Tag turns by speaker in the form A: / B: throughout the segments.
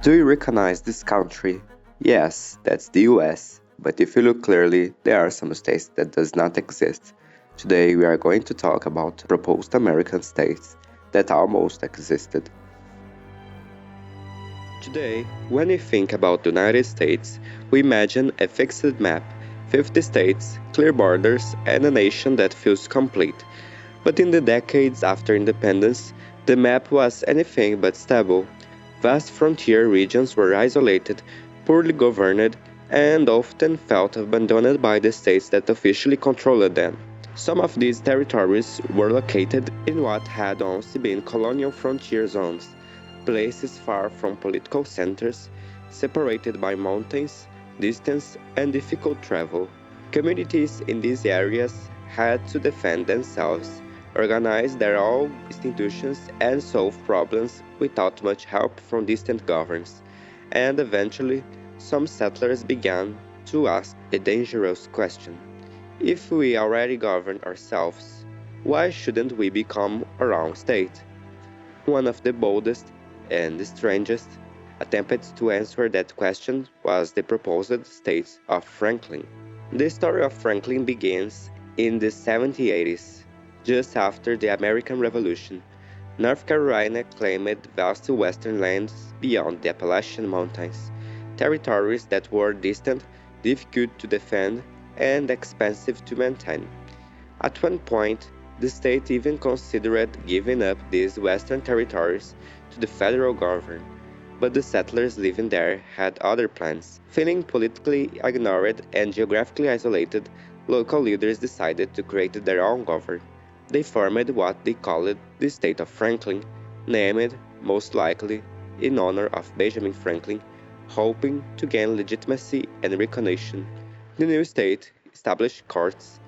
A: Do you recognize this country? Yes, that's the US. But if you look clearly, there are some states that does not exist. Today we are going to talk about proposed American states that almost existed. Today, when we think about the United States, we imagine a fixed map, 50 states, clear borders, and a nation that feels complete. But in the decades after independence, the map was anything but stable. Vast frontier regions were isolated, poorly governed, and often felt abandoned by the states that officially controlled them. Some of these territories were located in what had once been colonial frontier zones, places far from political centers, separated by mountains, distance, and difficult travel. Communities in these areas had to defend themselves, organize their own institutions, and solve problems without much help from distant governments. And eventually, some settlers began to ask a dangerous question: if we already govern ourselves, why shouldn't we become our own state? One of the boldest and strangest attempts to answer that question was the proposed state of Franklin. The story of Franklin begins in the 1780s, just after the American Revolution. North Carolina claimed vast western lands beyond the Appalachian Mountains, territories that were distant, difficult to defend, and expensive to maintain. At one point, the state even considered giving up these western territories to the federal government, but the settlers living there had other plans. Feeling politically ignored and geographically isolated, local leaders decided to create their own government. They formed what they called the State of Franklin, named, most likely, in honor of Benjamin Franklin, hoping to gain legitimacy and recognition. The new state established courts,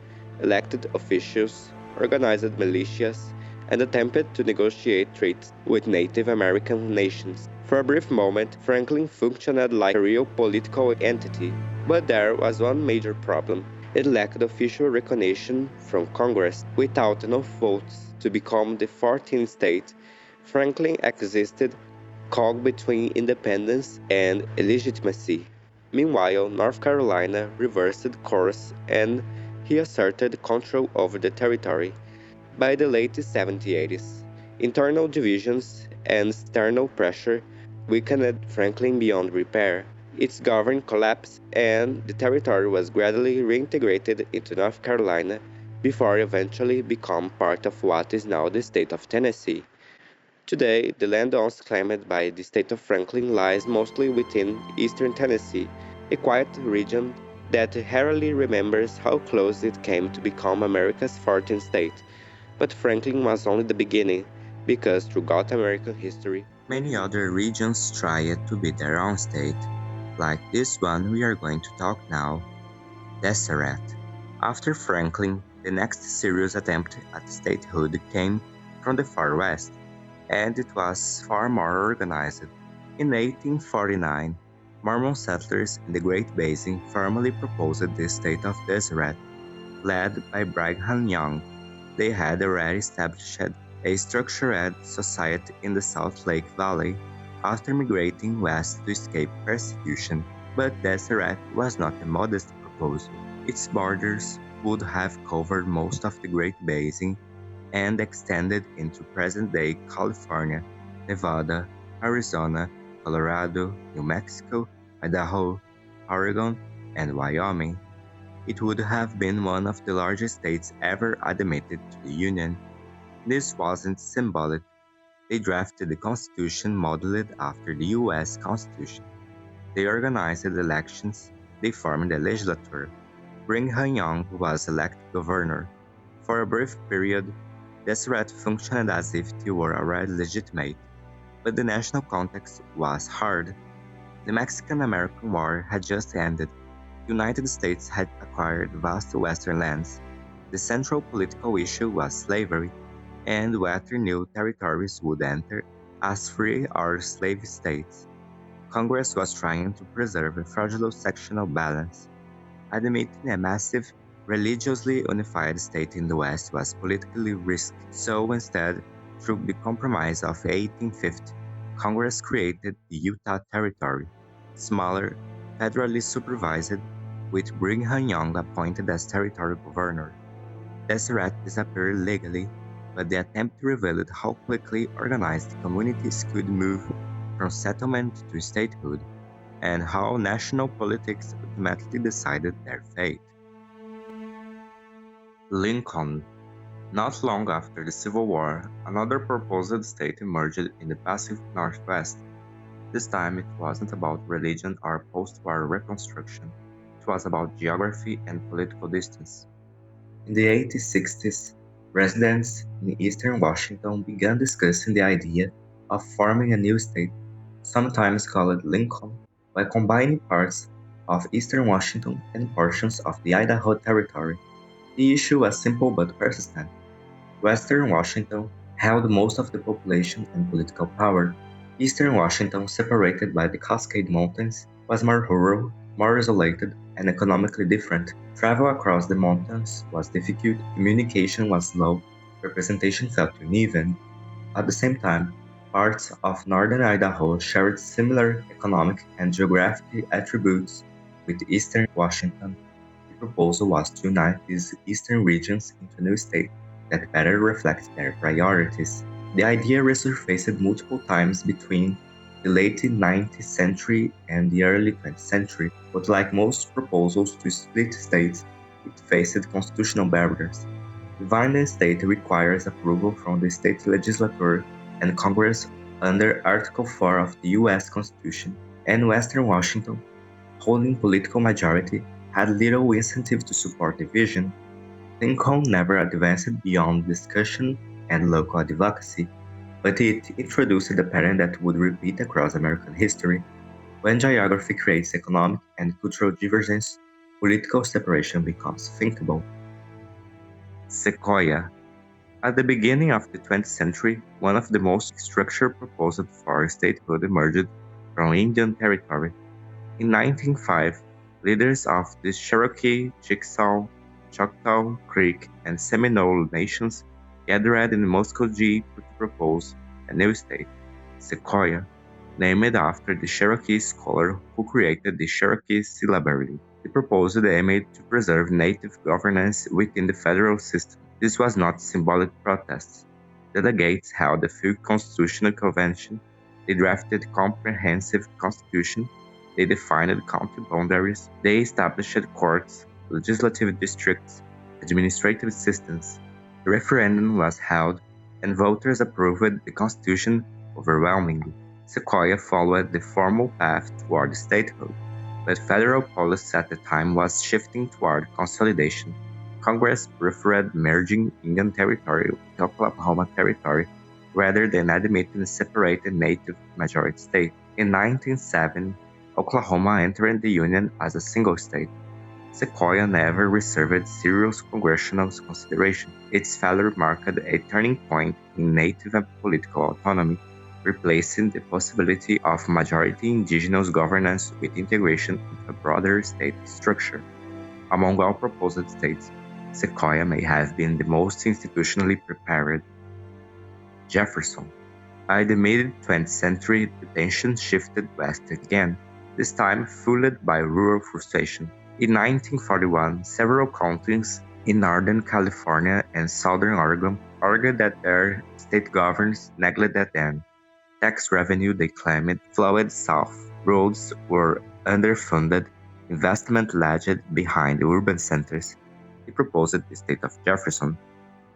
A: elected officials, organized militias, and attempted to negotiate treaties with Native American nations. For a brief moment, Franklin functioned like a real political entity, but there was one major problem. It lacked official recognition from Congress. Without enough votes to become the 14th state, Franklin existed caught between independence and illegitimacy. Meanwhile, North Carolina reversed course and he asserted control over the territory. By the late 1780s, internal divisions and external pressure weakened Franklin beyond repair. Its government collapsed and the territory was gradually reintegrated into North Carolina before eventually becoming part of what is now the state of Tennessee. Today, the land once claimed by the state of Franklin lies mostly within eastern Tennessee, a quiet region that rarely remembers how close it came to become America's 14th state. But Franklin was only the beginning, because throughout American history,
B: Many other regions tried to be their own state, like this one we are going to talk now, Deseret. After Franklin, the next serious attempt at statehood came from the far west, and it was far more organized. In 1849, Mormon settlers in the Great Basin formally proposed the state of Deseret, led by Brigham Young. They had already established a structured society in the Salt Lake Valley after migrating west to escape persecution. But Deseret was not a modest proposal. Its borders would have covered most of the Great Basin and extended into present-day California, Nevada, Arizona, Colorado, New Mexico, Idaho, Oregon, and Wyoming. It would have been one of the largest states ever admitted to the Union. This wasn't symbolic. They drafted the Constitution modeled after the US Constitution. They organized elections. They formed a legislature. Brigham Young was elected governor. For a brief period, Deseret functioned as if they were already legitimate, but the national context was hard. The Mexican-American War had just ended. The United States had acquired vast western lands. The central political issue was slavery, and whether new territories would enter as free or slave states. Congress was trying to preserve a fragile sectional balance. Admitting a massive, religiously unified state in the West was politically risky, so instead, through the Compromise of 1850, Congress created the Utah Territory, smaller, federally supervised, with Brigham Young appointed as territory governor. Deseret disappeared legally, but the attempt revealed how quickly organized communities could move from settlement to statehood, and how national politics ultimately decided their fate. Lincoln. Not long after the Civil War, another proposed state emerged in the Pacific Northwest. This time it wasn't about religion or post-war reconstruction, it was about geography and political distance. In the 1860s, residents in eastern Washington began discussing the idea of forming a new state, sometimes called Lincoln, by combining parts of eastern Washington and portions of the Idaho Territory. The issue was simple but persistent. Western Washington held most of the population and political power. Eastern Washington, separated by the Cascade Mountains, was more rural, more isolated, and economically different. Travel across the mountains was difficult, communication was slow, representation felt uneven. At the same time, parts of northern Idaho shared similar economic and geographic attributes with eastern Washington. The proposal was to unite these eastern regions into a new state that better reflects their priorities. The idea resurfaced multiple times between the late 19th century and the early 20th century, but like most proposals to split states, it faced constitutional barriers. Dividing a state requires approval from the state legislature and Congress under Article 4 of the U.S. Constitution, and Western Washington, holding political majority, had little incentive to support the vision. Lincoln never advanced beyond discussion and local advocacy, but it introduced a pattern that would repeat across American history. When geography creates economic and cultural divergence, political separation becomes thinkable. Sequoia. At the beginning of the 20th century, one of the most structured proposals for statehood emerged from Indian Territory. In 1905, leaders of the Cherokee, Chickasaw, Choctaw, Creek, and Seminole nations gathered in Muskogee to propose a new state, Sequoia, named after the Cherokee scholar who created the Cherokee syllabary. The proposal aimed to preserve native governance within the federal system. This was not symbolic protest. Delegates held a full constitutional convention, they drafted a comprehensive constitution, they defined county boundaries, they established courts, legislative districts, administrative systems. The referendum was held, and voters approved the constitution overwhelmingly. Sequoia followed the formal path toward statehood, but federal policy at the time was shifting toward consolidation. Congress preferred merging Indian Territory with Oklahoma Territory rather than admitting a separated native majority state. In 1907, Oklahoma entered the Union as a single state. Sequoia never received serious congressional consideration. Its failure marked a turning point in native and political autonomy, replacing the possibility of majority indigenous governance with integration into a broader state structure. Among all proposed states, Sequoia may have been the most institutionally prepared. Jefferson. By the mid-20th century, the tension shifted west again, this time fueled by rural frustration. In 1941, several counties in Northern California and Southern Oregon argued that their state governors neglected them. Tax revenue, they claimed, flowed south. Roads were underfunded, investment lagged behind urban centers. They proposed the state of Jefferson.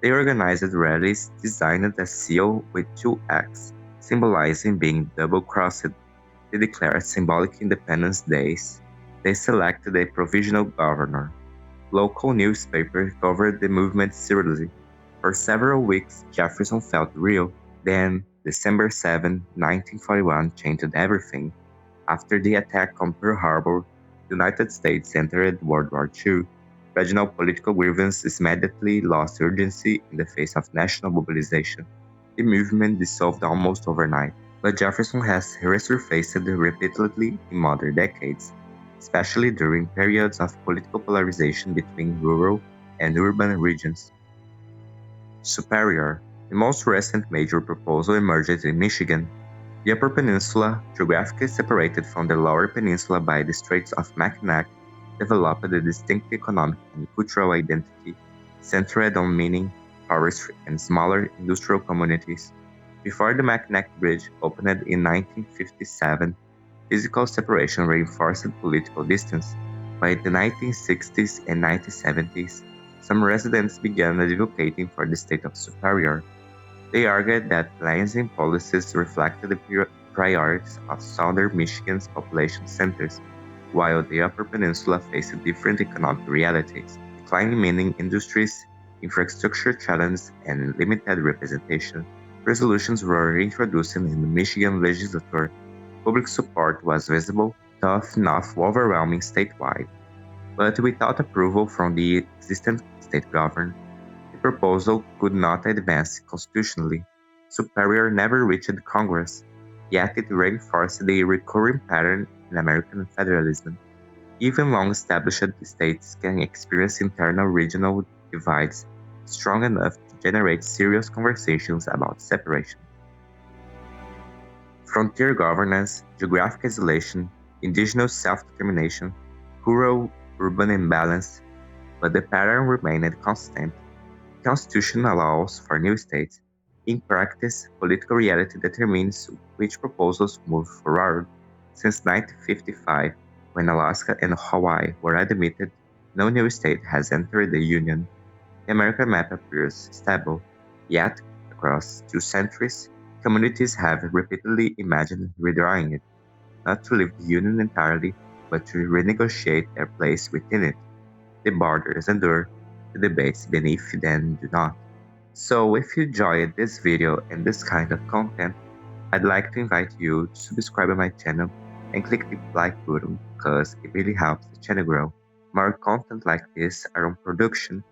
B: They organized rallies designed as seal with two X, symbolizing being double-crossed. They declared symbolic independence days. They selected a provisional governor. Local newspapers covered the movement seriously. For several weeks, Jefferson felt real. Then, December 7, 1941 changed everything. After the attack on Pearl Harbor, the United States entered World War II. Regional political grievances immediately lost urgency in the face of national mobilization. The movement dissolved almost overnight, but Jefferson has resurfaced repeatedly in modern decades, especially during periods of political polarization between rural and urban regions. Superior. The most recent major proposal emerged in Michigan. The Upper Peninsula, geographically separated from the Lower Peninsula by the Straits of Mackinac, developed a distinct economic and cultural identity centered on mining, forestry, and smaller industrial communities. Before the Mackinac Bridge opened in 1957, physical separation reinforced political distance. By the 1960s and 1970s, some residents began advocating for the state of Superior. They argued that Lansing policies reflected the priorities of southern Michigan's population centers, while the Upper Peninsula faced different economic realities, declining mining industries, infrastructure challenges, and limited representation. Resolutions were introduced in the Michigan legislature. Public support was visible, though not overwhelming statewide, but without approval from the existing state government. The proposal could not advance constitutionally. Superior never reached Congress, yet it reinforced the recurring pattern in American federalism. Even long-established states can experience internal regional divides strong enough to generate serious conversations about separation. Frontier governance, geographic isolation, indigenous self-determination, rural-urban imbalance, but the pattern remained constant. The Constitution allows for new states. In practice, political reality determines which proposals move forward. Since 1955, when Alaska and Hawaii were admitted, no new state has entered the Union. The American map appears stable, yet, across 2 centuries, communities have repeatedly imagined redrawing it, not to leave the Union entirely, but to renegotiate their place within it. The borders endure, the debates beneath them do not. So, if you enjoyed this video and this kind of content, I'd like to invite you to subscribe to my channel and click the like button because it really helps the channel grow. More content like this are on production